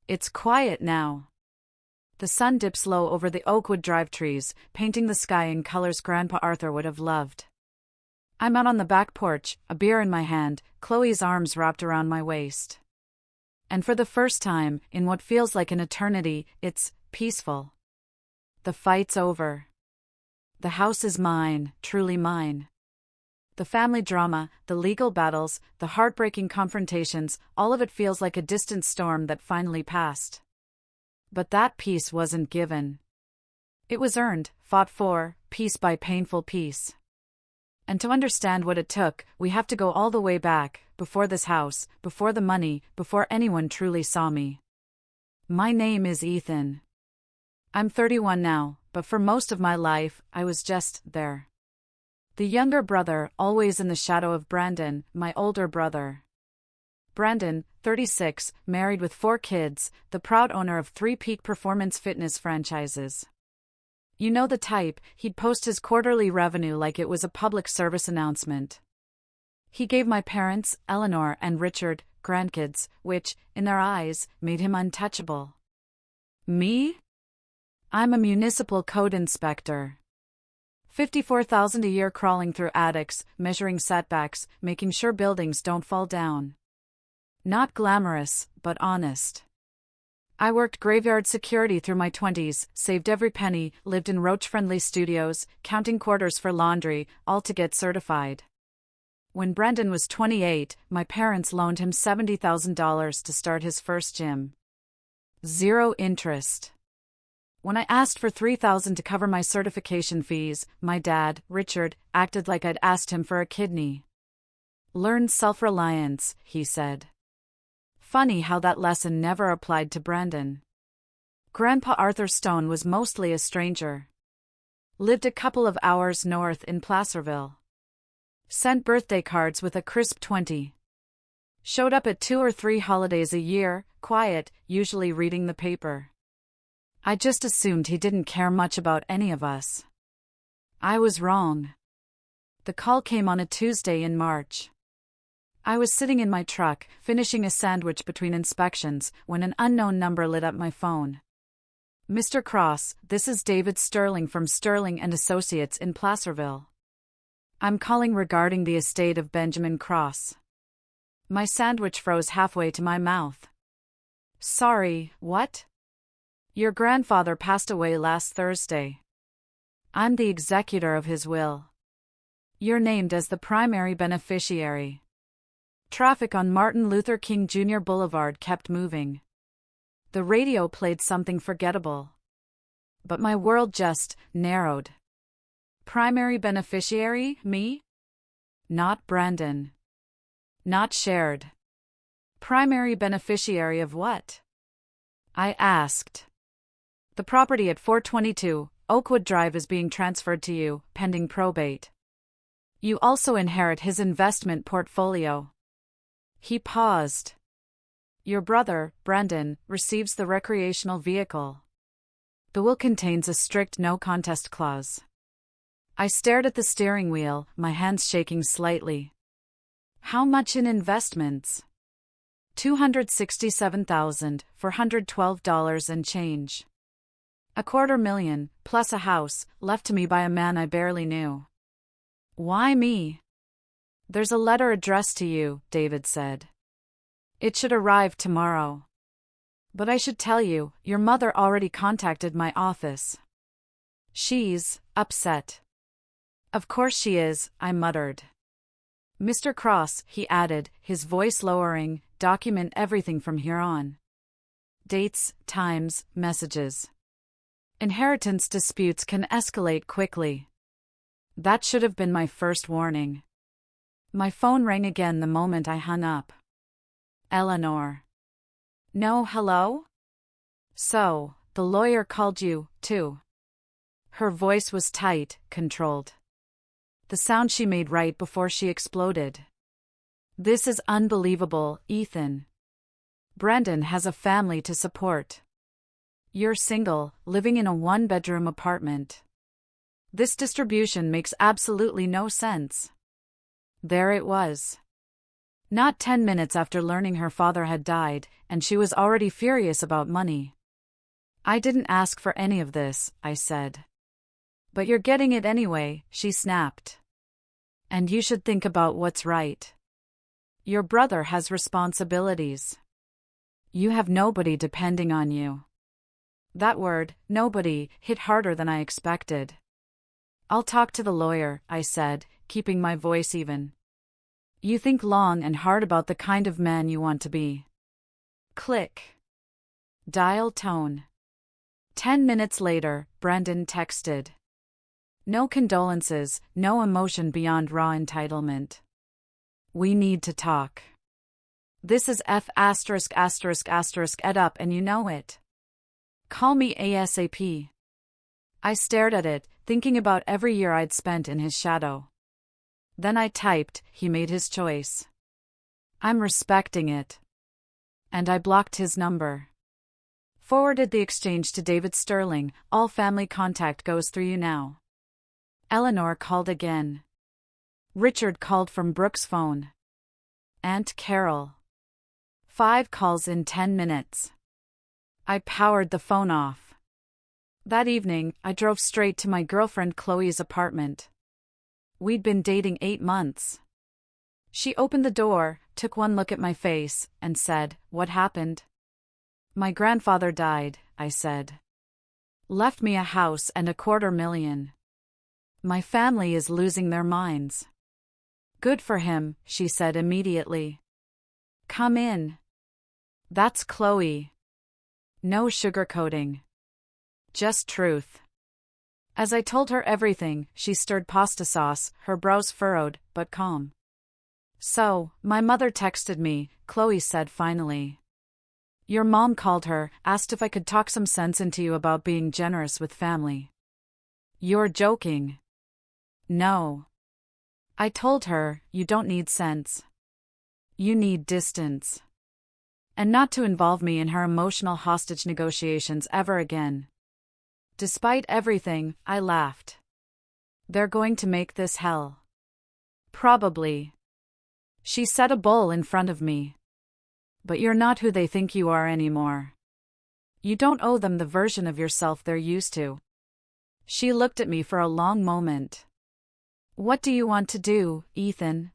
It's quiet now. The sun dips low over the Oakwood Drive trees, painting the sky in colors Grandpa Arthur would have loved. I'm out on the back porch, a beer in my hand, Chloe's arms wrapped around my waist. And for the first time, in what feels like an eternity, it's peaceful. The fight's over. The house is mine, truly mine. The family drama, the legal battles, the heartbreaking confrontations, all of it feels like a distant storm that finally passed. But that peace wasn't given. It was earned, fought for, piece by painful piece. And to understand what it took, we have to go all the way back, before this house, before the money, before anyone truly saw me. My name is Ethan. I'm 31 now, but for most of my life, I was just there. The younger brother, always in the shadow of Brandon, my older brother. Brandon, 36, married with 4 kids, the proud owner of 3 peak performance fitness franchises. You know the type, he'd post his quarterly revenue like it was a public service announcement. He gave my parents, Eleanor and Richard, grandkids, which, in their eyes, made him untouchable. Me? I'm a municipal code inspector. $54,000 a year crawling through attics, measuring setbacks, making sure buildings don't fall down. Not glamorous, but honest. I worked graveyard security through my 20s, saved every penny, lived in roach-friendly studios, counting quarters for laundry, all to get certified. When Brandon was 28, my parents loaned him $70,000 to start his first gym. 0 interest. When I asked for $3,000 to cover my certification fees, my dad, Richard, acted like I'd asked him for a kidney. Learn self-reliance, he said. Funny how that lesson never applied to Brandon. Grandpa Arthur Stone was mostly a stranger. Lived a couple of hours north in Placerville. Sent birthday cards with a crisp 20. Showed up at 2 or 3 holidays a year, quiet, usually reading the paper. I just assumed he didn't care much about any of us. I was wrong. The call came on a Tuesday in March. I was sitting in my truck, finishing a sandwich between inspections, when an unknown number lit up my phone. Mr. Cross, this is David Sterling from Sterling & Associates in Placerville. I'm calling regarding the estate of Benjamin Cross. My sandwich froze halfway to my mouth. Sorry, what? Your grandfather passed away last Thursday. I'm the executor of his will. You're named as the primary beneficiary. Traffic on Martin Luther King Jr. Boulevard kept moving. The radio played something forgettable. But my world just narrowed. Primary beneficiary, me? Not Brandon. Not shared. Primary beneficiary of what? I asked. The property at 422 Oakwood Drive is being transferred to you, pending probate. You also inherit his investment portfolio. He paused. Your brother, Brandon, receives the recreational vehicle. The will contains a strict no-contest clause. I stared at the steering wheel, my hands shaking slightly. How much in investments? $267,412 and change. $250,000, plus a house, left to me by a man I barely knew. Why me? There's a letter addressed to you, David said. It should arrive tomorrow. But I should tell you, your mother already contacted my office. She's upset. Of course she is, I muttered. Mr. Cross, he added, his voice lowering, document everything from here on. Dates, times, messages. Inheritance disputes can escalate quickly. That should have been my first warning. My phone rang again the moment I hung up. Eleanor. No, hello? So, the lawyer called you, too. Her voice was tight, controlled. The sound she made right before she exploded. This is unbelievable, Ethan. Brandon has a family to support. You're single, living in a 1-bedroom apartment. This distribution makes absolutely no sense. There it was. Not 10 minutes after learning her father had died, and she was already furious about money. I didn't ask for any of this, I said. But you're getting it anyway, she snapped. And you should think about what's right. Your brother has responsibilities. You have nobody depending on you. That word, nobody, hit harder than I expected. I'll talk to the lawyer, I said, keeping my voice even. You think long and hard about the kind of man you want to be. Click. Dial tone. 10 minutes later, Brendan texted. No condolences, no emotion beyond raw entitlement. We need to talk. This is F*** ed up and you know it. Call me ASAP. I stared at it, thinking about every year I'd spent in his shadow. Then I typed, he made his choice. I'm respecting it. And I blocked his number. Forwarded the exchange to David Sterling, all family contact goes through you now. Eleanor called again. Richard called from Brooke's phone. Aunt Carol. 5 calls in 10 minutes. I powered the phone off. That evening, I drove straight to my girlfriend Chloe's apartment. We'd been dating 8 months. She opened the door, took one look at my face, and said, "What happened?" My grandfather died, I said. Left me a house and $250,000. My family is losing their minds. Good for him, she said immediately. Come in. That's Chloe. No sugarcoating. Just truth. As I told her everything, she stirred pasta sauce, her brows furrowed, but calm. So, my mother texted me, Chloe said finally. Your mom called her, asked if I could talk some sense into you about being generous with family. You're joking. No. I told her, you don't need sense. You need distance. And not to involve me in her emotional hostage negotiations ever again. Despite everything, I laughed. They're going to make this hell. Probably. She set a bowl in front of me. But you're not who they think you are anymore. You don't owe them the version of yourself they're used to. She looked at me for a long moment. What do you want to do, Ethan?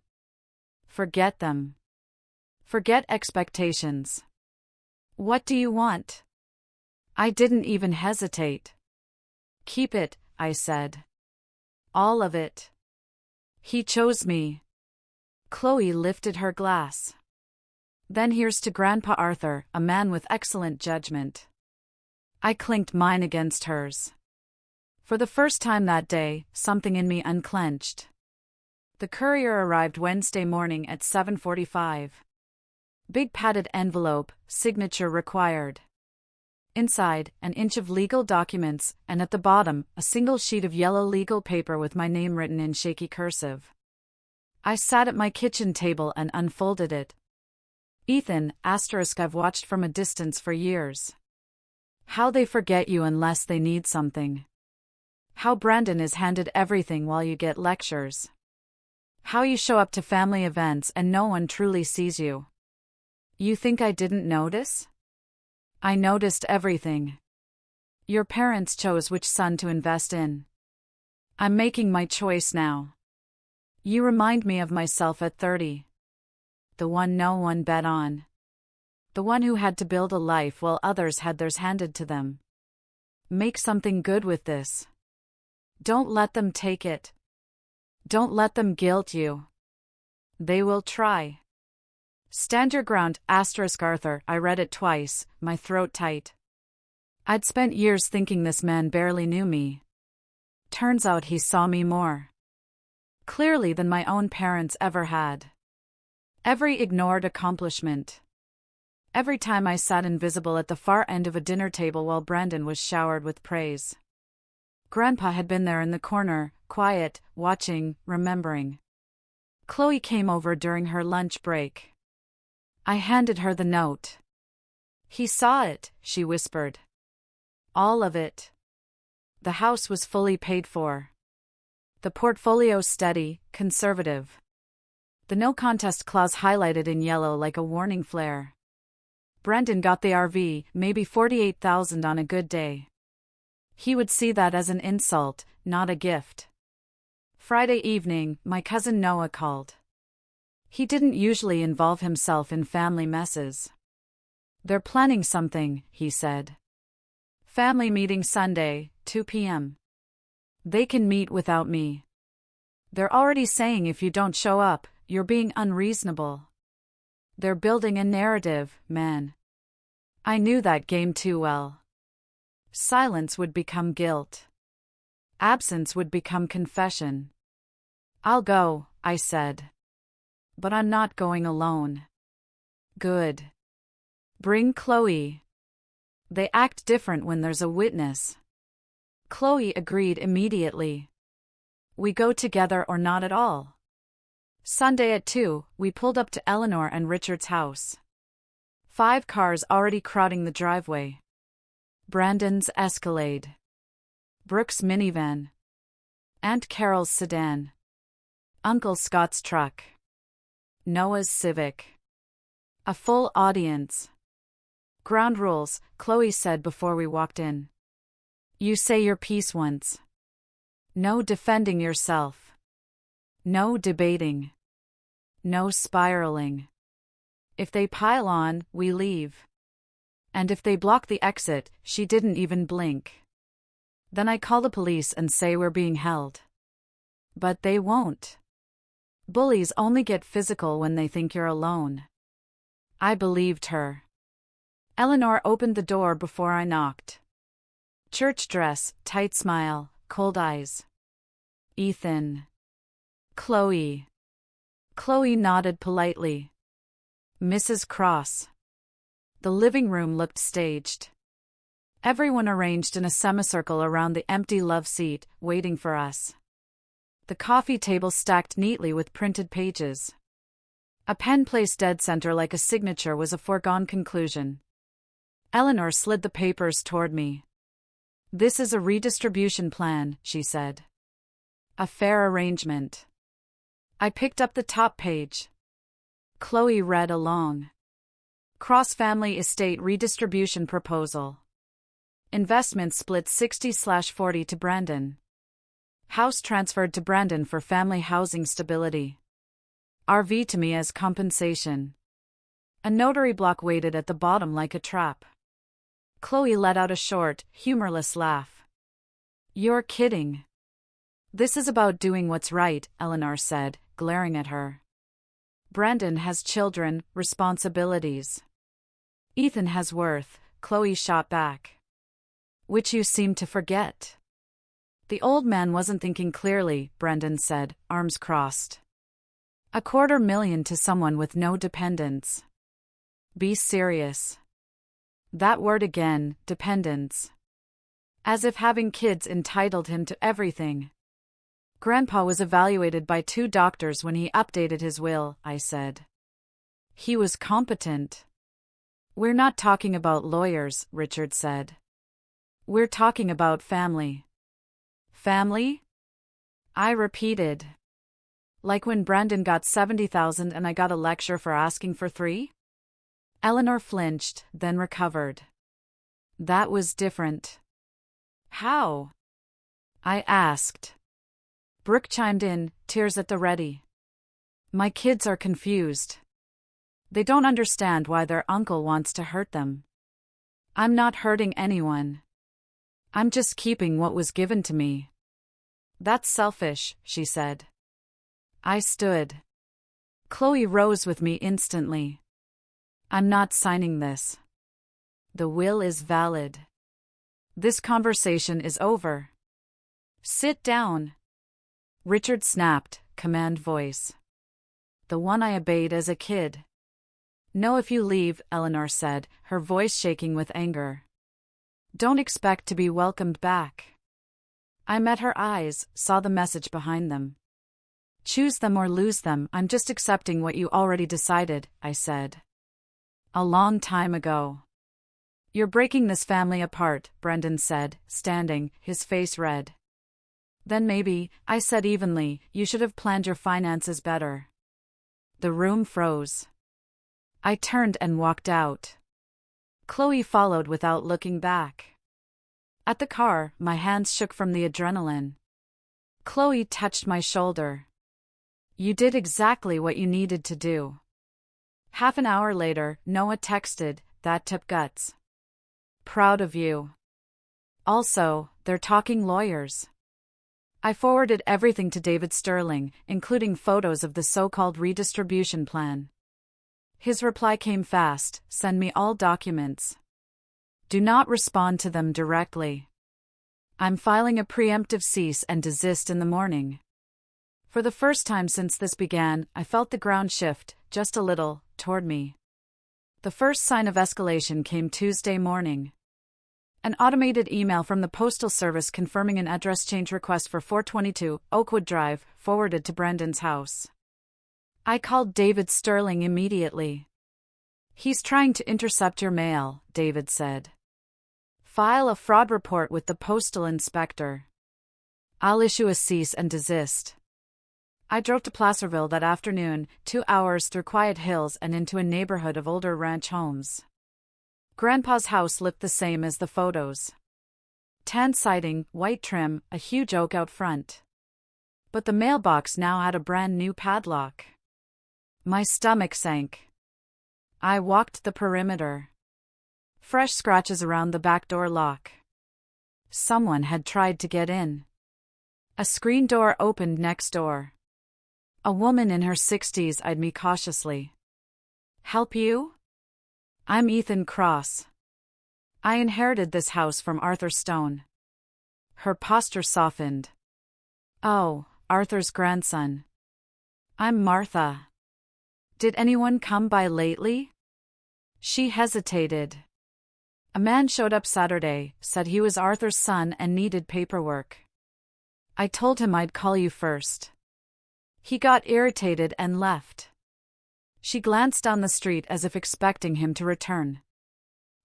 Forget them. Forget expectations. What do you want? I didn't even hesitate. Keep it, I said. All of it. He chose me. Chloe lifted her glass. Then here's to Grandpa Arthur, a man with excellent judgment. I clinked mine against hers. For the first time that day, something in me unclenched. The courier arrived Wednesday morning at 7:45. Big padded envelope, signature required. Inside, an inch of legal documents, and at the bottom, a single sheet of yellow legal paper with my name written in shaky cursive. I sat at my kitchen table and unfolded it. Ethan, I've watched from a distance for years. How they forget you unless they need something. How Brandon is handed everything while you get lectures. How you show up to family events and no one truly sees you. You think I didn't notice? I noticed everything. Your parents chose which son to invest in. I'm making my choice now. You remind me of myself at 30. The one no one bet on. The one who had to build a life while others had theirs handed to them. Make something good with this. Don't let them take it. Don't let them guilt you. They will try. Stand your ground, Arthur. I read it twice, my throat tight. I'd spent years thinking this man barely knew me. Turns out he saw me more clearly than my own parents ever had. Every ignored accomplishment. Every time I sat invisible at the far end of a dinner table while Brandon was showered with praise. Grandpa had been there in the corner, quiet, watching, remembering. Chloe came over during her lunch break. I handed her the note. He saw it, she whispered. All of it. The house was fully paid for. The portfolio steady, conservative. The no contest clause highlighted in yellow like a warning flare. Brandon got the RV, maybe $48,000 on a good day. He would see that as an insult, not a gift. Friday evening, my cousin Noah called. He didn't usually involve himself in family messes. "They're planning something," he said. "Family meeting Sunday, 2 p.m. They can meet without me. They're already saying if you don't show up, you're being unreasonable. They're building a narrative, man." I knew that game too well. Silence would become guilt. Absence would become confession. "I'll go," I said. "But I'm not going alone." "Good. Bring Chloe. They act different when there's a witness." Chloe agreed immediately. We go together or not at all. Sunday at 2, we pulled up to Eleanor and Richard's house. 5 cars already crowding the driveway. Brandon's Escalade. Brooke's minivan. Aunt Carol's sedan. Uncle Scott's truck. Noah's Civic. A full audience. "Ground rules," Chloe said before we walked in. "You say your piece once. No defending yourself. No debating. No spiraling. If they pile on, we leave. And if they block the exit," she didn't even blink. "Then I call the police and say we're being held." "But they won't. Bullies only get physical when they think you're alone." I believed her. Eleanor opened the door before I knocked. Church dress, tight smile, cold eyes. "Ethan." "Chloe." Chloe nodded politely. "Mrs. Cross." The living room looked staged. Everyone arranged in a semicircle around the empty love seat, waiting for us. The coffee table stacked neatly with printed pages. A pen placed dead center like a signature was a foregone conclusion. Eleanor slid the papers toward me. "This is a redistribution plan," she said. "A fair arrangement." I picked up the top page. Chloe read along. "Cross-family estate redistribution proposal. Investment split 60/40 to Brandon. House transferred to Brandon for family housing stability. RV to me as compensation." A notary block waited at the bottom like a trap. Chloe let out a short, humorless laugh. "You're kidding." "This is about doing what's right," Eleanor said, glaring at her. "Brandon has children, responsibilities. Ethan has worth," Chloe shot back. "Which you seem to forget." "The old man wasn't thinking clearly," Brandon said, arms crossed. $250,000 to someone with no dependents. Be serious. That word again, dependence. As if having kids entitled him to everything. "Grandpa was evaluated by 2 doctors when he updated his will," I said. "He was competent." "We're not talking about lawyers," Richard said. "We're talking about family." "Family?" I repeated. "Like when Brandon got $70,000 and I got a lecture for asking for 3? Eleanor flinched, then recovered. "That was different." "How?" I asked. Brooke chimed in, tears at the ready. "My kids are confused. They don't understand why their uncle wants to hurt them. I'm not hurting anyone. I'm just keeping what was given to me." "That's selfish," she said. I stood. Chloe rose with me instantly. "I'm not signing this. The will is valid. This conversation is over. Sit down." Richard snapped, command voice. The one I obeyed as a kid. "No, if you leave," Eleanor said, her voice shaking with anger. "Don't expect to be welcomed back." I met her eyes, saw the message behind them. "Choose them or lose them, I'm just accepting what you already decided," I said. "A long time ago." "You're breaking this family apart," Brendan said, standing, his face red. "Then maybe," I said evenly, "you should have planned your finances better." The room froze. I turned and walked out. Chloe followed without looking back. At the car, my hands shook from the adrenaline. Chloe touched my shoulder. You did exactly what you needed to do. Half an hour later, Noah texted, "That took guts. Proud of you. Also, they're talking lawyers." I forwarded everything to David Sterling, including photos of the so-called redistribution plan. His reply came fast: "Send me all documents. Do not respond to them directly. I'm filing a preemptive cease and desist in the morning." For the first time since this began, I felt the ground shift, just a little, toward me. The first sign of escalation came Tuesday morning. An automated email from the Postal Service confirming an address change request for 422 Oakwood Drive, forwarded to Brendan's house. I called David Sterling immediately. "He's trying to intercept your mail," David said. "File a fraud report with the postal inspector. I'll issue a cease and desist." I drove to Placerville that afternoon, 2 hours through quiet hills and into a neighborhood of older ranch homes. Grandpa's house looked the same as the photos. Tan siding, white trim, a huge oak out front. But the mailbox now had a brand new padlock. My stomach sank. I walked the perimeter. Fresh scratches around the back door lock. Someone had tried to get in. A screen door opened next door. A woman in her 60s eyed me cautiously. "Help you?" "I'm Ethan Cross. I inherited this house from Arthur Stone." Her posture softened. "Oh, Arthur's grandson. I'm Martha. Did anyone come by lately?" She hesitated. "A man showed up Saturday, said he was Arthur's son and needed paperwork. I told him I'd call you first. He got irritated and left." She glanced down the street as if expecting him to return.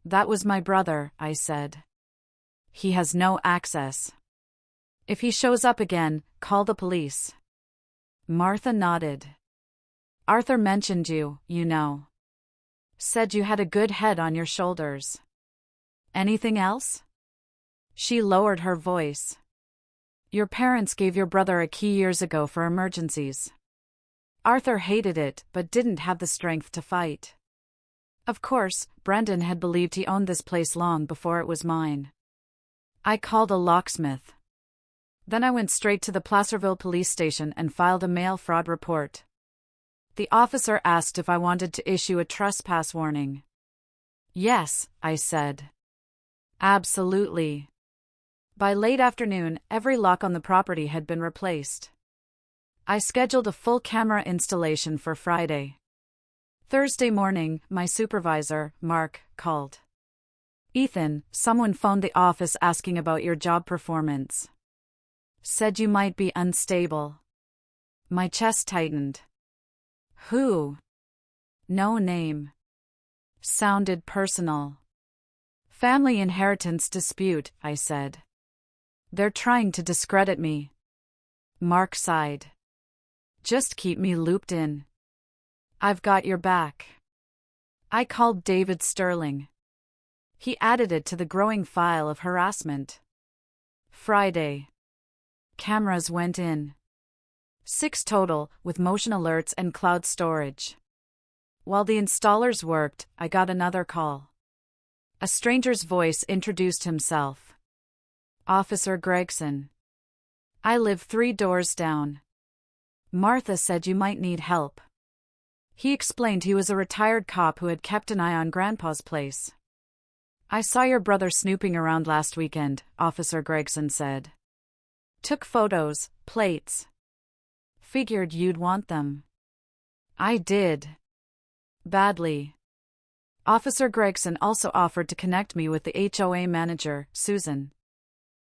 "That was my brother," I said. "He has no access. If he shows up again, call the police." Martha nodded. "Arthur mentioned you, you know. Said you had a good head on your shoulders. Anything else?" She lowered her voice. "Your parents gave your brother a key years ago for emergencies. Arthur hated it, but didn't have the strength to fight. Of course, Brendan had believed he owned this place long before it was mine. I called a locksmith. Then I went straight to the Placerville police station and filed a mail fraud report. The officer asked if I wanted to issue a trespass warning. Yes, I said. Absolutely." By late afternoon, every lock on the property had been replaced. I scheduled a full camera installation for Friday. Thursday morning, my supervisor, Mark, called. "Ethan, someone phoned the office asking about your job performance. Said you might be unstable." My chest tightened. "Who?" "No name." Sounded personal. "Family inheritance dispute," I said. "They're trying to discredit me." Mark sighed. "Just keep me looped in. I've got your back." I called David Sterling. He added it to the growing file of harassment. Friday. Cameras went in. 6 total, with motion alerts and cloud storage. While the installers worked, I got another call. A stranger's voice introduced himself. "Officer Gregson. I live 3 doors down. Martha said you might need help." He explained he was a retired cop who had kept an eye on Grandpa's place. "I saw your brother snooping around last weekend," Officer Gregson said. "Took photos, plates. Figured you'd want them." I did. Badly. Officer Gregson also offered to connect me with the HOA manager, Susan.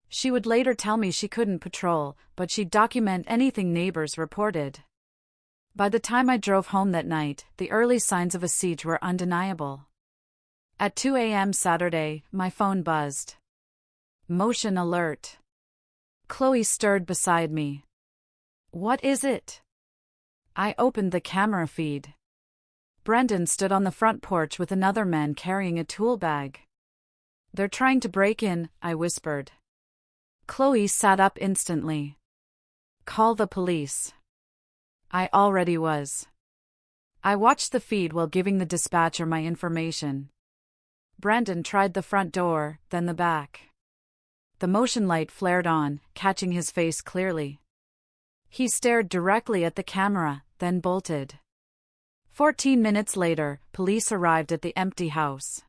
She would later tell me she couldn't patrol, but she'd document anything neighbors reported. By the time I drove home that night, the early signs of a siege were undeniable. At 2 a.m. Saturday, my phone buzzed. Motion alert. Chloe stirred beside me. "What is it?" I opened the camera feed. Brendan stood on the front porch with another man carrying a tool bag. "They're trying to break in," I whispered. Chloe sat up instantly. "Call the police." I already was. I watched the feed while giving the dispatcher my information. Brandon tried the front door, then the back. The motion light flared on, catching his face clearly. He stared directly at the camera, then bolted. 14 minutes later, police arrived at the empty house.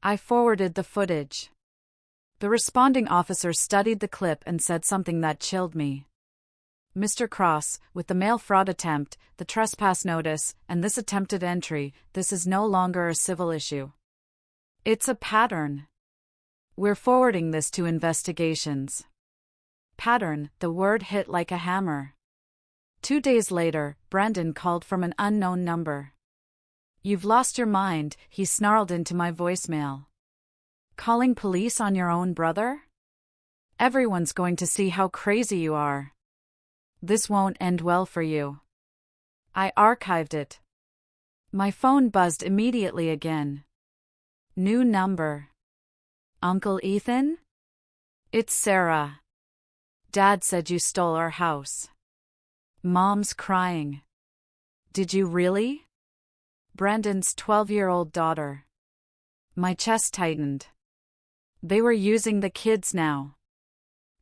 I forwarded the footage. The responding officer studied the clip and said something that chilled me. "Mr. Cross, with the mail fraud attempt, the trespass notice, and this attempted entry, this is no longer a civil issue. It's a pattern. We're forwarding this to investigations." Pattern, the word hit like a hammer. 2 days later, Brandon called from an unknown number. "You've lost your mind," he snarled into my voicemail. "Calling police on your own brother? Everyone's going to see how crazy you are. This won't end well for you." I archived it. My phone buzzed immediately again. New number. "Uncle Ethan? It's Sarah. Dad said you stole our house." Mom's crying. "Did you really?" Brandon's 12-year-old daughter. My chest tightened. They were using the kids now.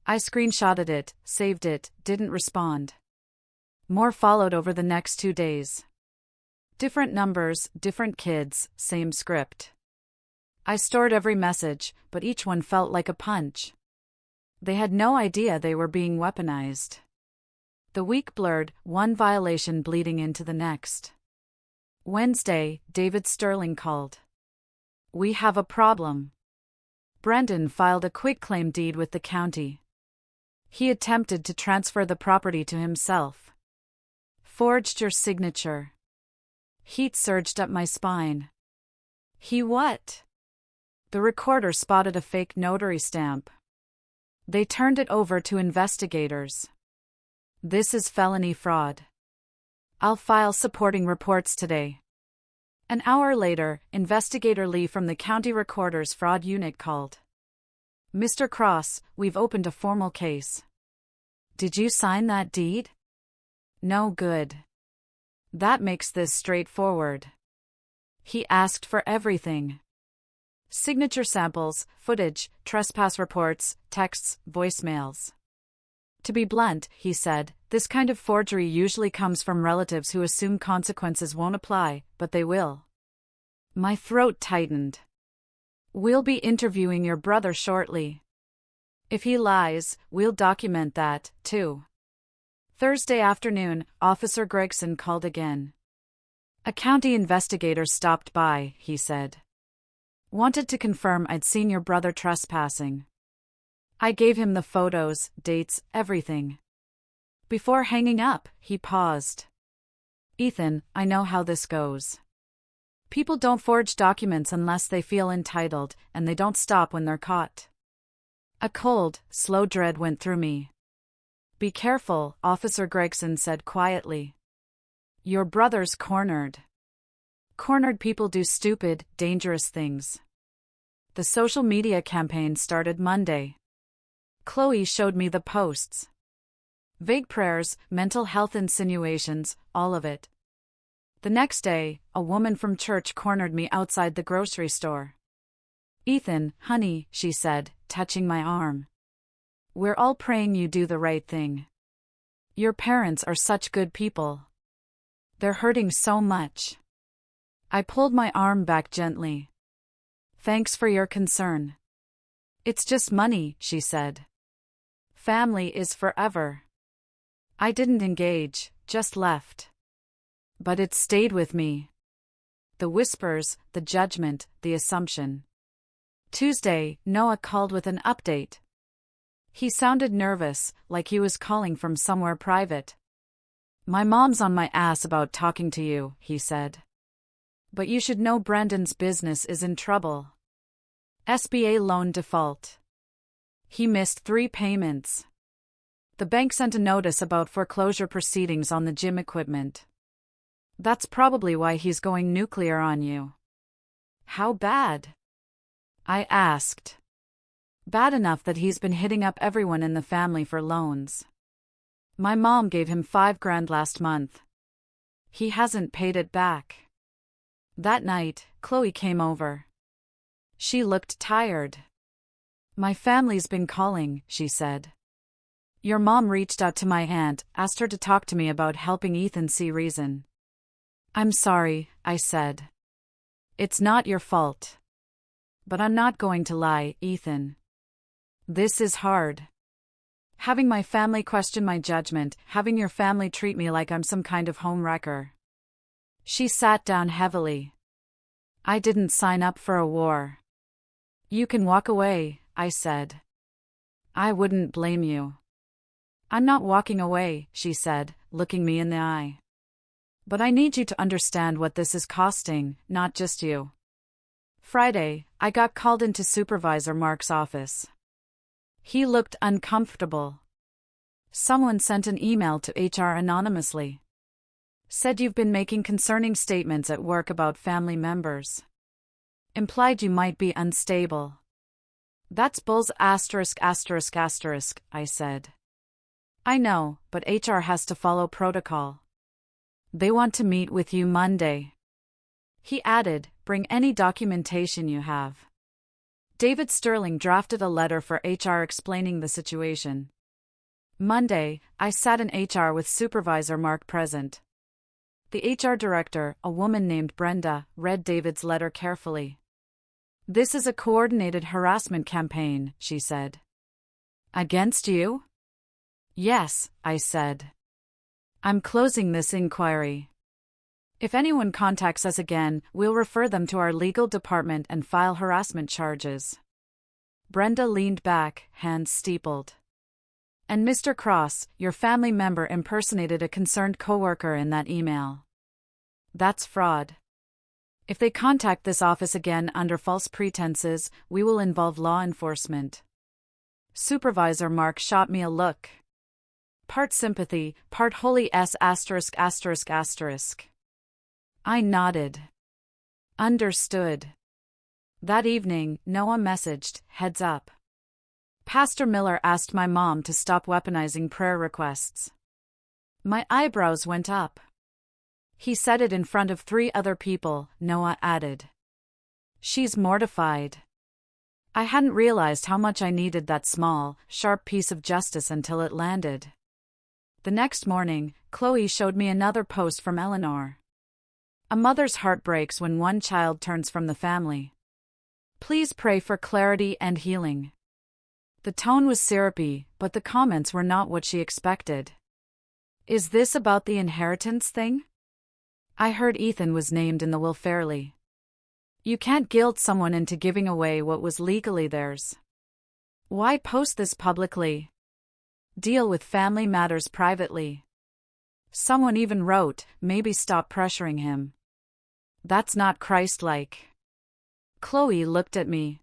I screenshotted it, saved it, didn't respond. More followed over the next 2 days. Different numbers, different kids, same script. I stored every message, but each one felt like a punch. They had no idea they were being weaponized. The week blurred, one violation bleeding into the next. Wednesday, David Sterling called. "We have a problem." Brandon filed a quitclaim deed with the county. He attempted to transfer the property to himself. "Forged your signature." Heat surged up my spine. "He what?" The recorder spotted a fake notary stamp. They turned it over to investigators. "This is felony fraud. I'll file supporting reports today." An hour later, Investigator Lee from the county recorder's fraud unit called. "Mr. Cross, we've opened a formal case." "Did you sign that deed?" "No good." "That makes this straightforward." He asked for everything. Signature samples, footage, trespass reports, texts, voicemails. "To be blunt," he said, "this kind of forgery usually comes from relatives who assume consequences won't apply, but they will." My throat tightened. "We'll be interviewing your brother shortly. If he lies, we'll document that, too." Thursday afternoon, Officer Gregson called again. "A county investigator stopped by," he said. "Wanted to confirm I'd seen your brother trespassing." I gave him the photos, dates, everything. Before hanging up, he paused. "Ethan, I know how this goes. People don't forge documents unless they feel entitled, and they don't stop when they're caught." A cold, slow dread went through me. "Be careful," Officer Gregson said quietly. "Your brother's cornered. Cornered people do stupid, dangerous things." The social media campaign started Monday. Chloe showed me the posts. Vague prayers, mental health insinuations, all of it. The next day, a woman from church cornered me outside the grocery store. "Ethan, honey," she said, touching my arm. "We're all praying you do the right thing. Your parents are such good people. They're hurting so much." I pulled my arm back gently. "Thanks for your concern." "It's just money," she said. "Family is forever." I didn't engage, just left. But it stayed with me. The whispers, the judgment, the assumption. Tuesday, Noah called with an update. He sounded nervous, like he was calling from somewhere private. "My mom's on my ass about talking to you," he said. "But you should know Brandon's business is in trouble. SBA loan default. He missed 3 payments. The bank sent a notice about foreclosure proceedings on the gym equipment. That's probably why he's going nuclear on you. How bad? I asked. Bad enough that he's been hitting up everyone in the family for loans. My mom gave him $5,000 last month. He hasn't paid it back. That night, Chloe came over. She looked tired. My family's been calling, she said. Your mom reached out to my aunt, asked her to talk to me about helping Ethan see reason. I'm sorry, I said. It's not your fault. But I'm not going to lie, Ethan. This is hard. Having my family question my judgment, having your family treat me like I'm some kind of homewrecker. She sat down heavily. I didn't sign up for a war. You can walk away, I said. I wouldn't blame you. I'm not walking away, she said, looking me in the eye. But I need you to understand what this is costing, not just you. Friday, I got called into Supervisor Mark's office. He looked uncomfortable. Someone sent an email to HR anonymously. Said you've been making concerning statements at work about family members. Implied you might be unstable. That's bulls *****, I said. I know, but HR has to follow protocol. They want to meet with you Monday. He added, bring any documentation you have. David Sterling drafted a letter for HR explaining the situation. Monday, I sat in HR with Supervisor Mark present. The HR director, a woman named Brenda, read David's letter carefully. This is a coordinated harassment campaign, she said. Against you? Yes, I said. I'm closing this inquiry. If anyone contacts us again, we'll refer them to our legal department and file harassment charges. Brenda leaned back, hands steepled. And Mr. Cross, your family member impersonated a concerned coworker in that email. That's fraud. If they contact this office again under false pretenses, we will involve law enforcement. Supervisor Mark shot me a look. Part sympathy, part holy s********. I nodded. Understood. That evening, Noah messaged, heads up. Pastor Miller asked my mom to stop weaponizing prayer requests. My eyebrows went up. He said it in front of 3 other people, Noah added. She's mortified. I hadn't realized how much I needed that small, sharp piece of justice until it landed. The next morning, Chloe showed me another post from Eleanor. A mother's heart breaks when one child turns from the family. Please pray for clarity and healing. The tone was syrupy, but the comments were not what she expected. Is this about the inheritance thing? I heard Ethan was named in the will fairly. You can't guilt someone into giving away what was legally theirs. Why post this publicly? Deal with family matters privately. Someone even wrote, maybe stop pressuring him. That's not Christ-like. Chloe looked at me.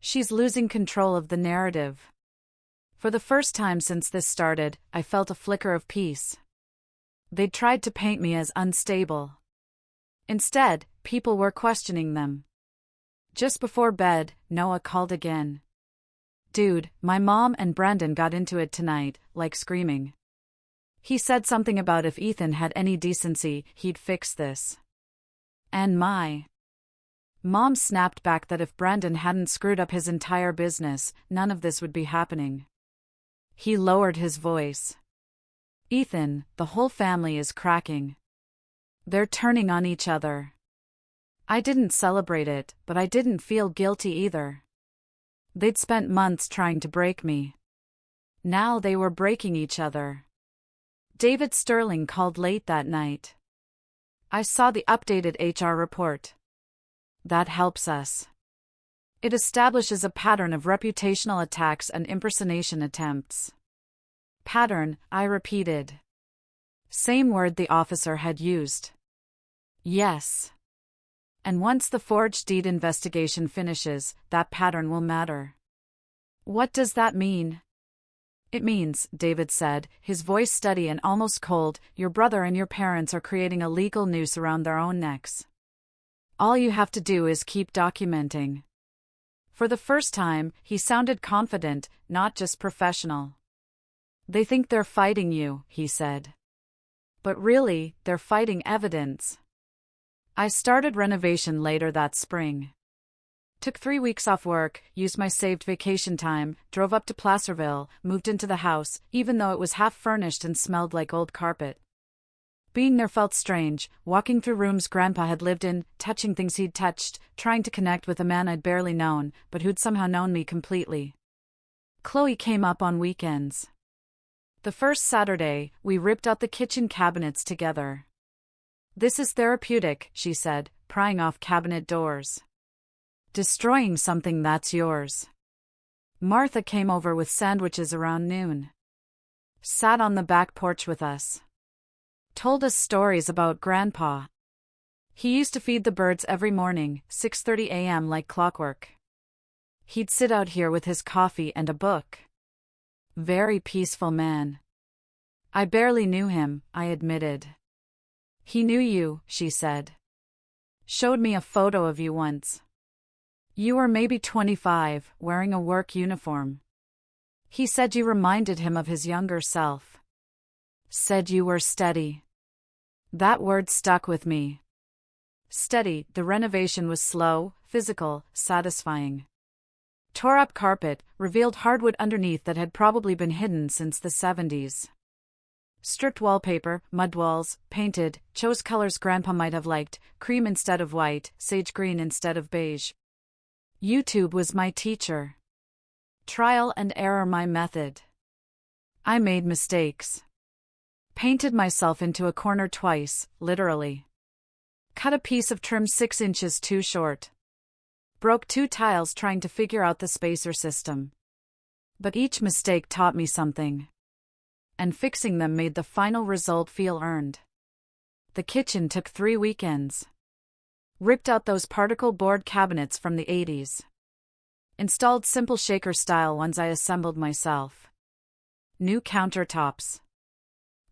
She's losing control of the narrative. For the first time since this started, I felt a flicker of peace. They'd tried to paint me as unstable. Instead, people were questioning them. Just before bed, Noah called again. Dude, my mom and Brandon got into it tonight, like screaming. He said something about if Ethan had any decency, he'd fix this. And my mom snapped back that if Brandon hadn't screwed up his entire business, none of this would be happening. He lowered his voice. Ethan, the whole family is cracking. They're turning on each other. I didn't celebrate it, but I didn't feel guilty either. They'd spent months trying to break me. Now they were breaking each other. David Sterling called late that night. I saw the updated HR report. That helps us. It establishes a pattern of reputational attacks and impersonation attempts. Pattern, I repeated. Same word the officer had used. Yes. And once the forged deed investigation finishes, that pattern will matter. What does that mean? It means, David said, his voice steady and almost cold, your brother and your parents are creating a legal noose around their own necks. All you have to do is keep documenting. For the first time, he sounded confident, not just professional. They think they're fighting you, he said. But really, they're fighting evidence. I started renovation later that spring. Took 3 weeks off work, used my saved vacation time, drove up to Placerville, moved into the house, even though it was half-furnished and smelled like old carpet. Being there felt strange, walking through rooms Grandpa had lived in, touching things he'd touched, trying to connect with a man I'd barely known, but who'd somehow known me completely. Chloe came up on weekends. The first Saturday, we ripped out the kitchen cabinets together. This is therapeutic, she said, prying off cabinet doors. Destroying something that's yours. Martha came over with sandwiches around noon. Sat on the back porch with us. Told us stories about Grandpa. He used to feed the birds every morning, 6:30 a.m. like clockwork. He'd sit out here with his coffee and a book. Very peaceful man. I barely knew him, I admitted. He knew you, she said. Showed me a photo of you once. You were maybe 25, wearing a work uniform. He said you reminded him of his younger self. Said you were steady. That word stuck with me. Steady. The renovation was slow, physical, satisfying. Tore up carpet, revealed hardwood underneath that had probably been hidden since the 70s. Stripped wallpaper, mud walls, painted, chose colors Grandpa might have liked, cream instead of white, sage green instead of beige. YouTube was my teacher. Trial and error my method. I made mistakes. Painted myself into a corner twice, literally. Cut a piece of trim 6 inches too short. Broke 2 tiles trying to figure out the spacer system. But each mistake taught me something. And fixing them made the final result feel earned. The kitchen took 3 weekends. Ripped out those particle board cabinets from the 80s. Installed simple shaker-style ones I assembled myself. New countertops.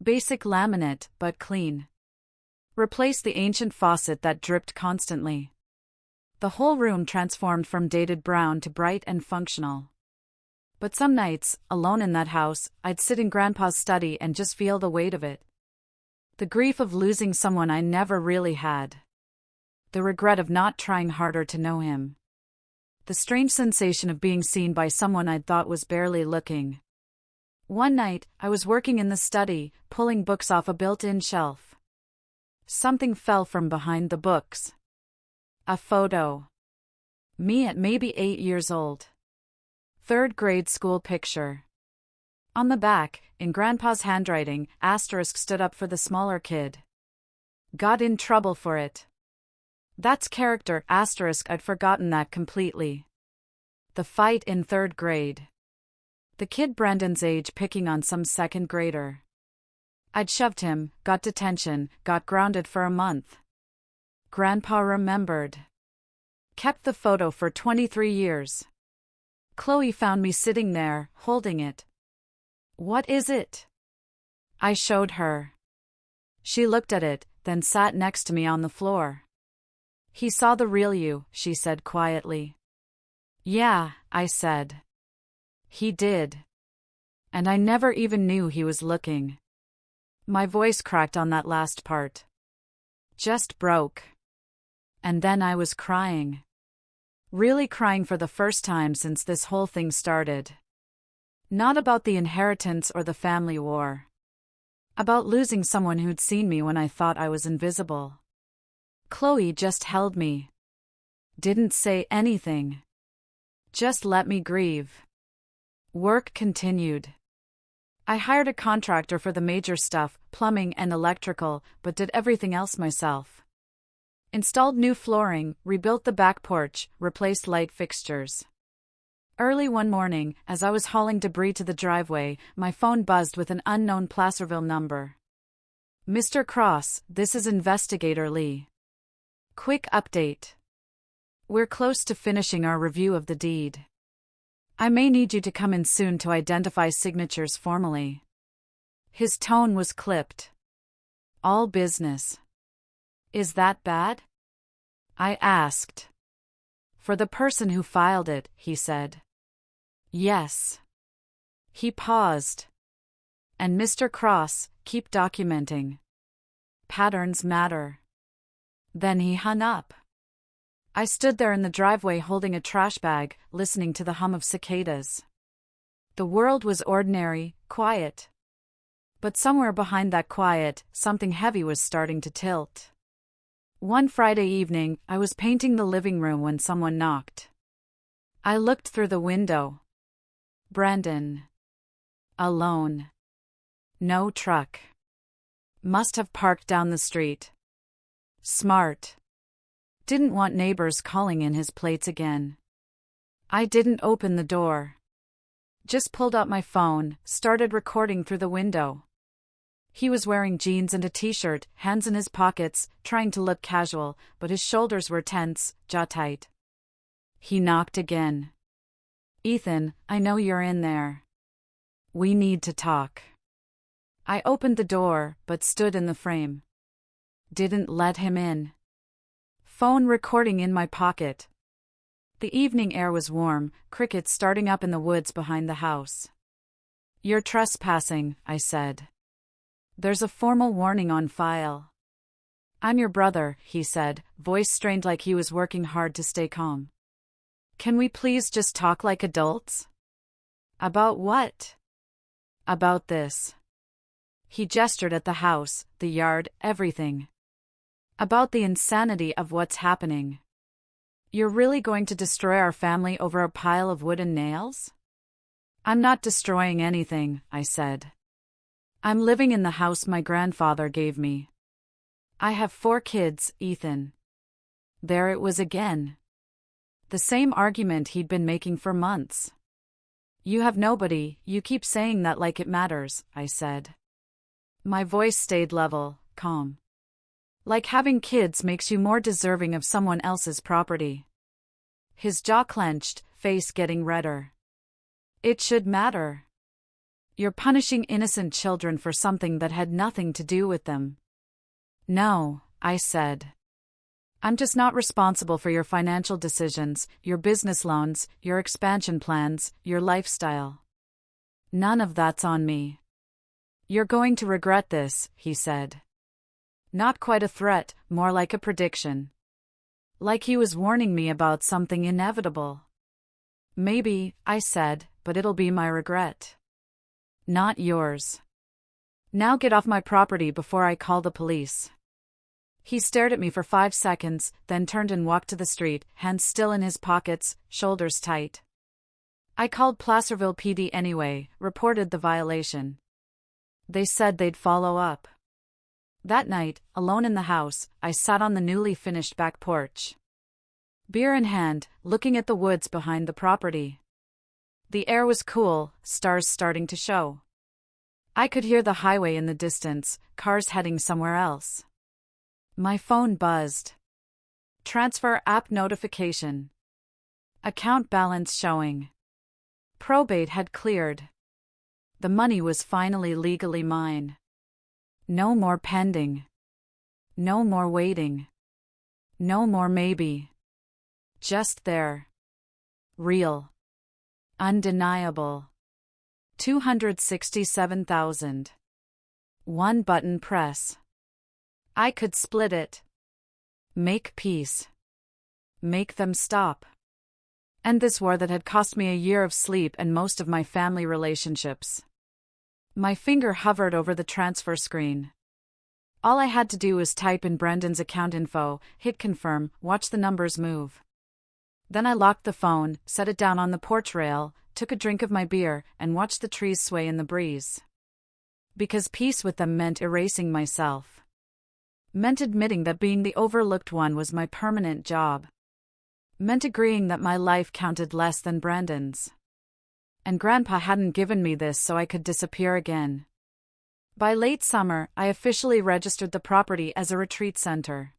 Basic laminate, but clean. Replaced the ancient faucet that dripped constantly. The whole room transformed from dated brown to bright and functional. But some nights, alone in that house, I'd sit in Grandpa's study and just feel the weight of it. The grief of losing someone I never really had. The regret of not trying harder to know him. The strange sensation of being seen by someone I'd thought was barely looking. One night, I was working in the study, pulling books off a built-in shelf. Something fell from behind the books. A photo. Me at maybe 8 years old. 3rd grade school picture. On the back, in Grandpa's handwriting, asterisk stood up for the smaller kid. Got in trouble for it. That's character, asterisk. I'd forgotten that completely. The fight in 3rd grade. The kid Brendan's age picking on some 2nd grader. I'd shoved him, got detention, got grounded for a month. Grandpa remembered. Kept the photo for 23 years. Chloe found me sitting there, holding it. What is it? I showed her. She looked at it, then sat next to me on the floor. He saw the real you, she said quietly. Yeah, I said. He did. And I never even knew he was looking. My voice cracked on that last part. Just broke. And then I was crying. Really crying for the first time since this whole thing started. Not about the inheritance or the family war. About losing someone who'd seen me when I thought I was invisible. Chloe just held me. Didn't say anything. Just let me grieve. Work continued. I hired a contractor for the major stuff, plumbing and electrical, but did everything else myself. Installed new flooring, rebuilt the back porch, replaced light fixtures. Early one morning, as I was hauling debris to the driveway, my phone buzzed with an unknown Placerville number. Mr. Cross, this is Investigator Lee. Quick update. We're close to finishing our review of the deed. I may need you to come in soon to identify signatures formally. His tone was clipped. All business. Is that bad? I asked. For the person who filed it, he said. Yes. He paused. And Mr. Cross, keep documenting. Patterns matter. Then he hung up. I stood there in the driveway holding a trash bag, listening to the hum of cicadas. The world was ordinary, quiet. But somewhere behind that quiet, something heavy was starting to tilt. One Friday evening, I was painting the living room when someone knocked. I looked through the window. Brandon. Alone. No truck. Must have parked down the street. Smart. Didn't want neighbors calling in his plates again. I didn't open the door. Just pulled out my phone, started recording through the window. He was wearing jeans and a t-shirt, hands in his pockets, trying to look casual, but his shoulders were tense, jaw tight. He knocked again. Ethan, I know you're in there. We need to talk. I opened the door, but stood in the frame. Didn't let him in. Phone recording in my pocket. The evening air was warm, crickets starting up in the woods behind the house. You're trespassing, I said. There's a formal warning on file. I'm your brother, he said, voice strained like he was working hard to stay calm. Can we please just talk like adults? About what? About this. He gestured at the house, the yard, everything. About the insanity of what's happening. You're really going to destroy our family over a pile of wooden nails? I'm not destroying anything, I said. I'm living in the house my grandfather gave me. I have 4 kids, Ethan. There it was again. The same argument he'd been making for months. You have nobody, you keep saying that like it matters, I said. My voice stayed level, calm. Like having kids makes you more deserving of someone else's property. His jaw clenched, face getting redder. It should matter. You're punishing innocent children for something that had nothing to do with them. No, I said. I'm just not responsible for your financial decisions, your business loans, your expansion plans, your lifestyle. None of that's on me. You're going to regret this, he said. Not quite a threat, more like a prediction. Like he was warning me about something inevitable. Maybe, I said, but it'll be my regret. Not yours. Now get off my property before I call the police. He stared at me for 5 seconds, then turned and walked to the street, hands still in his pockets, shoulders tight. I called Placerville PD anyway, reported the violation. They said they'd follow up. That night, alone in the house, I sat on the newly finished back porch. Beer in hand, looking at the woods behind the property. The air was cool, stars starting to show. I could hear the highway in the distance, cars heading somewhere else. My phone buzzed. Transfer app notification. Account balance showing. Probate had cleared. The money was finally legally mine. No more pending. No more waiting. No more maybe. Just there. Real. Undeniable. 267,000. One button press. I could split it. Make peace. Make them stop. End this war that had cost me a year of sleep and most of my family relationships. My finger hovered over the transfer screen. All I had to do was type in Brendan's account info, hit confirm, watch the numbers move. Then I locked the phone, set it down on the porch rail, took a drink of my beer, and watched the trees sway in the breeze. Because peace with them meant erasing myself. Meant admitting that being the overlooked one was my permanent job. Meant agreeing that my life counted less than Brandon's. And Grandpa hadn't given me this so I could disappear again. By late summer, I officially registered the property as a retreat center.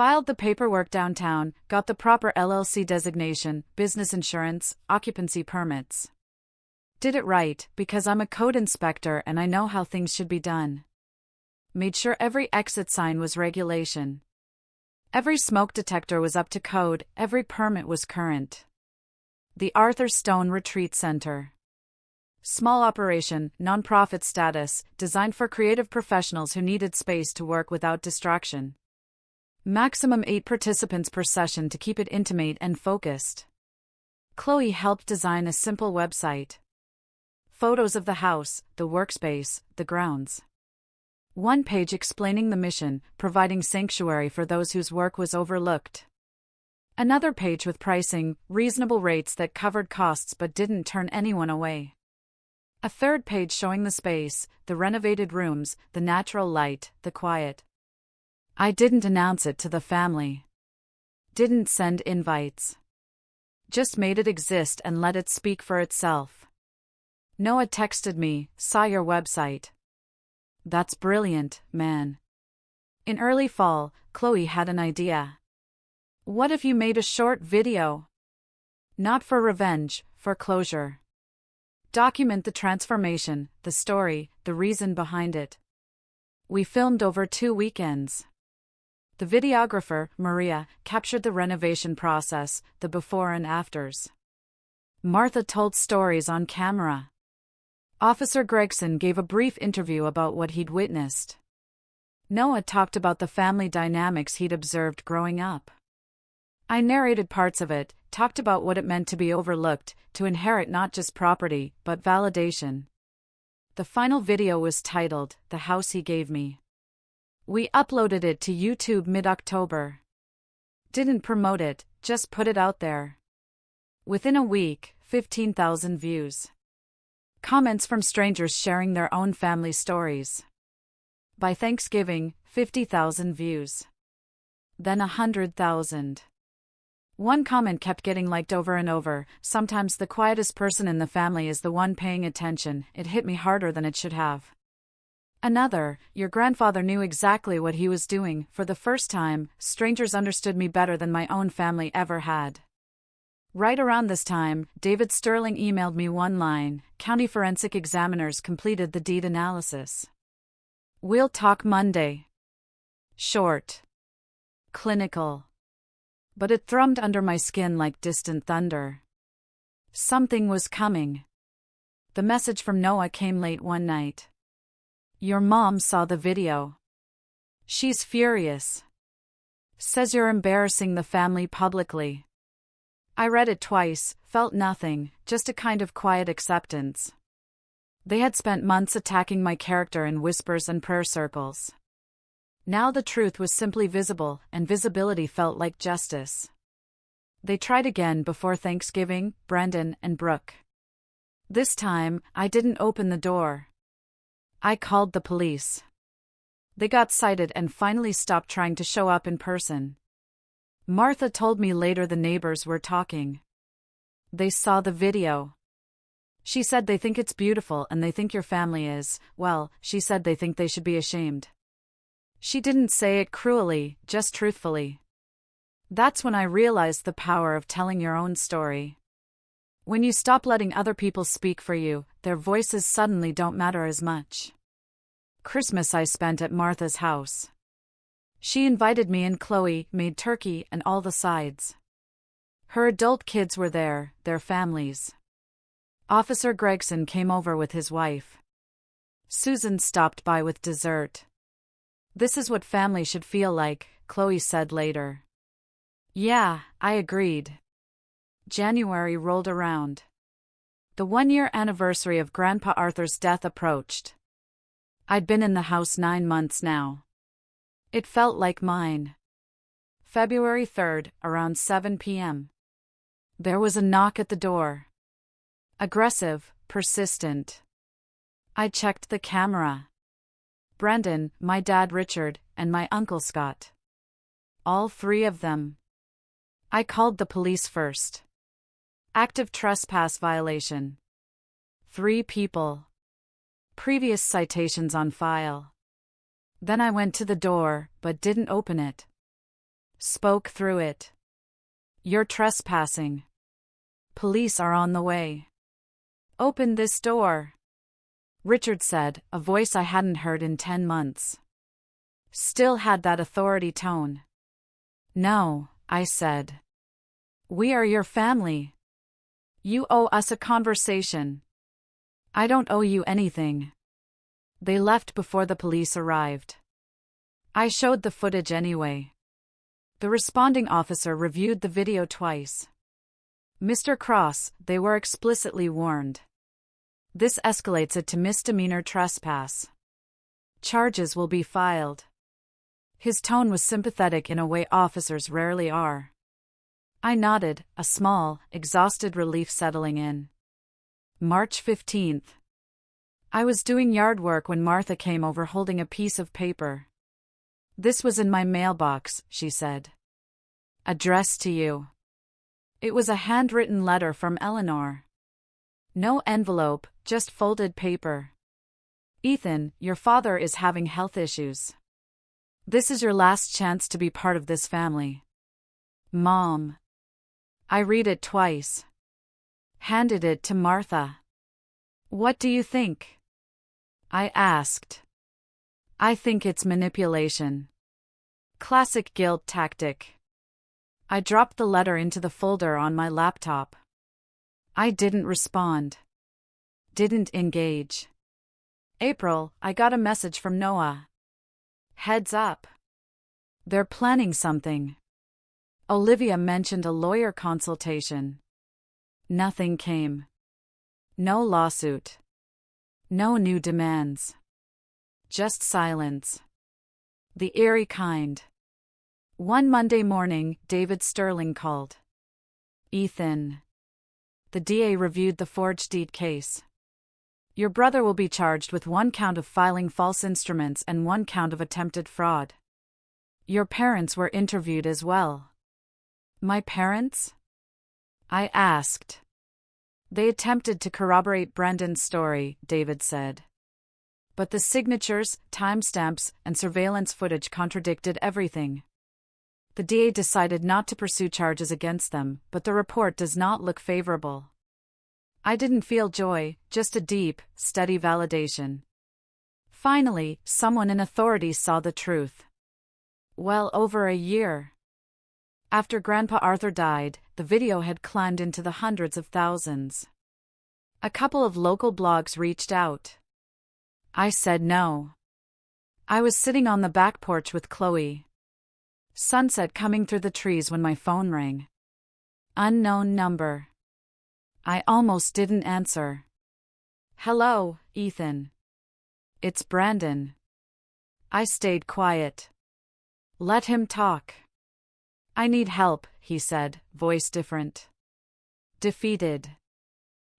Filed the paperwork downtown, got the proper LLC designation, business insurance, occupancy permits. Did it right, because I'm a code inspector and I know how things should be done. Made sure every exit sign was regulation. Every smoke detector was up to code, every permit was current. The Arthur Stone Retreat Center. Small operation, nonprofit status, designed for creative professionals who needed space to work without distraction. Maximum 8 participants per session to keep it intimate and focused. Chloe helped design a simple website. Photos of the house, the workspace, the grounds. One page explaining the mission, providing sanctuary for those whose work was overlooked. Another page with pricing, reasonable rates that covered costs but didn't turn anyone away. A third page showing the space, the renovated rooms, the natural light, the quiet. I didn't announce it to the family. Didn't send invites. Just made it exist and let it speak for itself. Noah texted me, "Saw your website." That's brilliant, man. In early fall, Chloe had an idea. What if you made a short video? Not for revenge, for closure. Document the transformation, the story, the reason behind it. We filmed over 2 weekends. The videographer, Maria, captured the renovation process, the before and afters. Martha told stories on camera. Officer Gregson gave a brief interview about what he'd witnessed. Noah talked about the family dynamics he'd observed growing up. I narrated parts of it, talked about what it meant to be overlooked, to inherit not just property, but validation. The final video was titled, "The House He Gave Me." We uploaded it to YouTube mid-October. Didn't promote it, just put it out there. Within a week, 15,000 views. Comments from strangers sharing their own family stories. By Thanksgiving, 50,000 views. Then 100,000. One comment kept getting liked over and over. "Sometimes the quietest person in the family is the one paying attention. It hit me harder than it should have." Another, "Your grandfather knew exactly what he was doing. For the first time, strangers understood me better than my own family ever had." Right around this time, David Sterling emailed me one line, "County forensic examiners completed the deed analysis. We'll talk Monday." Short. Clinical. But it thrummed under my skin like distant thunder. Something was coming. The message from Noah came late one night. "Your mom saw the video. She's furious. Says you're embarrassing the family publicly." I read it twice, felt nothing, just a kind of quiet acceptance. They had spent months attacking my character in whispers and prayer circles. Now the truth was simply visible, and visibility felt like justice. They tried again before Thanksgiving, Brendan and Brooke. This time, I didn't open the door. I called the police. They got cited and finally stopped trying to show up in person. Martha told me later the neighbors were talking. They saw the video. She said they think it's beautiful and they think your family is, well, she said they think they should be ashamed. She didn't say it cruelly, just truthfully. That's when I realized the power of telling your own story. When you stop letting other people speak for you, their voices suddenly don't matter as much. Christmas I spent at Martha's house. She invited me and Chloe, made turkey and all the sides. Her adult kids were there, their families. Officer Gregson came over with his wife. Susan stopped by with dessert. "This is what family should feel like," Chloe said later. Yeah, I agreed. January rolled around. The 1-year anniversary of Grandpa Arthur's death approached. I'd been in the house 9 months now. It felt like mine. February 3rd, around 7 p.m. There was a knock at the door. Aggressive, persistent. I checked the camera. Brendan, my dad Richard, and my uncle Scott. All 3 of them. I called the police first. Active trespass violation. 3 people. Previous citations on file. Then I went to the door, but didn't open it. Spoke through it. You're trespassing. Police are on the way. Open this door. Richard said, a voice I hadn't heard in 10 months. Still had that authority tone. No, I said. We are your family. You owe us a conversation. I don't owe you anything. They left before the police arrived. I showed the footage anyway. The responding officer reviewed the video twice. Mr. Cross, they were explicitly warned. This escalates it to misdemeanor trespass. Charges will be filed. His tone was sympathetic in a way officers rarely are. I nodded, a small, exhausted relief settling in. March 15th. I was doing yard work when Martha came over holding a piece of paper. This was in my mailbox, she said. Addressed to you. It was a handwritten letter from Eleanor. No envelope, just folded paper. Ethan, your father is having health issues. This is your last chance to be part of this family. Mom. I read it twice. Handed it to Martha. What do you think? I asked. I think it's manipulation. Classic guilt tactic. I dropped the letter into the folder on my laptop. I didn't respond. Didn't engage. April, I got a message from Noah. Heads up. They're planning something. Olivia mentioned a lawyer consultation. Nothing came. No lawsuit. No new demands. Just silence. The eerie kind. One Monday morning, David Sterling called. Ethan. The DA reviewed the forged deed case. Your brother will be charged with 1 count of filing false instruments and 1 count of attempted fraud. Your parents were interviewed as well. My parents? I asked. They attempted to corroborate Brendan's story, David said. But the signatures, timestamps, and surveillance footage contradicted everything. The DA decided not to pursue charges against them, but the report does not look favorable. I didn't feel joy, just a deep, steady validation. Finally, someone in authority saw the truth. Well over a year. After Grandpa Arthur died, the video had climbed into the hundreds of thousands. A couple of local blogs reached out. I said no. I was sitting on the back porch with Chloe. Sunset coming through the trees when my phone rang. Unknown number. I almost didn't answer. Hello, Ethan. It's Brandon. I stayed quiet. Let him talk. I need help, he said, voice different. Defeated.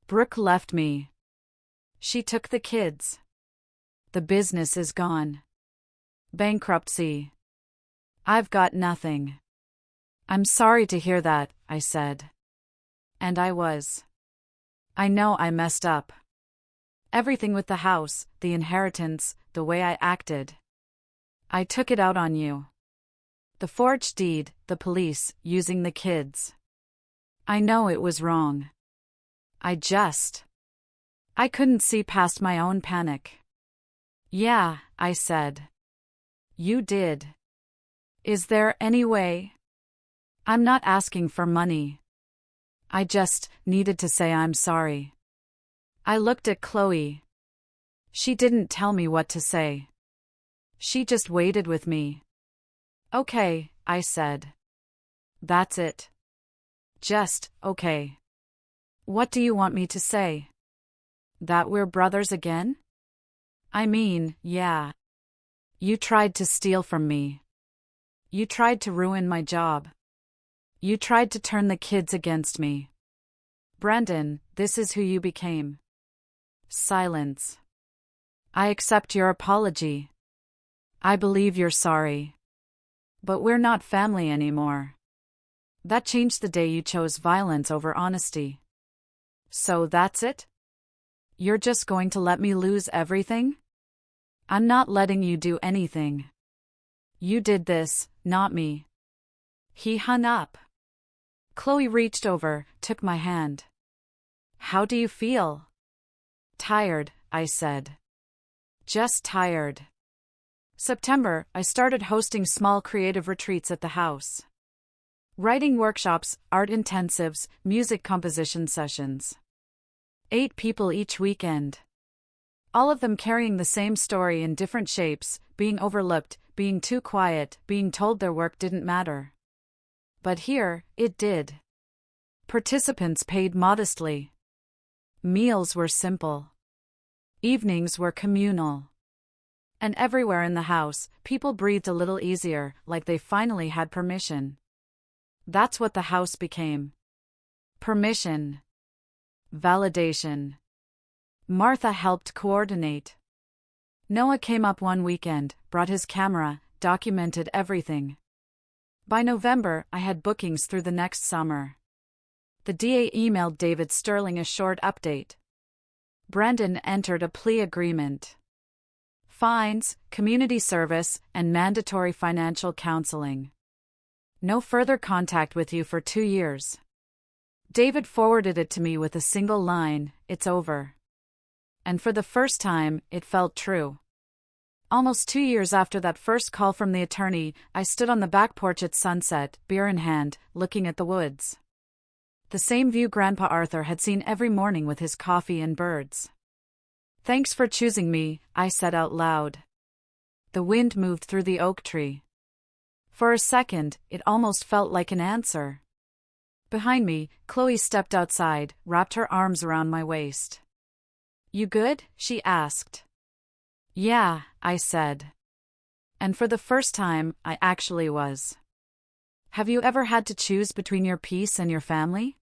Brooke left me. She took the kids. The business is gone. Bankruptcy. I've got nothing. I'm sorry to hear that, I said. And I was. I know I messed up. Everything with the house, the inheritance, the way I acted. I took it out on you. The forged deed, the police, using the kids. I know it was wrong. I couldn't see past my own panic. Yeah, I said. You did. Is there any way? I'm not asking for money. I just needed to say I'm sorry. I looked at Chloe. She didn't tell me what to say. She just waited with me. Okay, I said. That's it. Just, okay. What do you want me to say? That we're brothers again? I mean, yeah. You tried to steal from me. You tried to ruin my job. You tried to turn the kids against me. Brandon, this is who you became. Silence. I accept your apology. I believe you're sorry. But we're not family anymore. That changed the day you chose violence over honesty. So that's it? You're just going to let me lose everything? I'm not letting you do anything. You did this, not me. He hung up. Chloe reached over, took my hand. How do you feel? Tired, I said. Just tired. September, I started hosting small creative retreats at the house. Writing workshops, art intensives, music composition sessions. 8 people each weekend. All of them carrying the same story in different shapes, being overlooked, being too quiet, being told their work didn't matter. But here, it did. Participants paid modestly. Meals were simple. Evenings were communal. And everywhere in the house, people breathed a little easier, like they finally had permission. That's what the house became. Permission. Validation. Martha helped coordinate. Noah came up one weekend, brought his camera, documented everything. By November, I had bookings through the next summer. The DA emailed David Sterling a short update. Brendan entered a plea agreement. Fines, community service, and mandatory financial counseling. No further contact with you for 2 years. David forwarded it to me with a single line, "It's over." And for the first time, it felt true. Almost 2 years after that first call from the attorney, I stood on the back porch at sunset, beer in hand, looking at the woods. The same view Grandpa Arthur had seen every morning with his coffee and birds. "Thanks for choosing me," I said out loud. The wind moved through the oak tree. For a second, it almost felt like an answer. Behind me, Chloe stepped outside, wrapped her arms around my waist. "You good?" she asked. "Yeah," I said. And for the first time, I actually was. Have you ever had to choose between your peace and your family?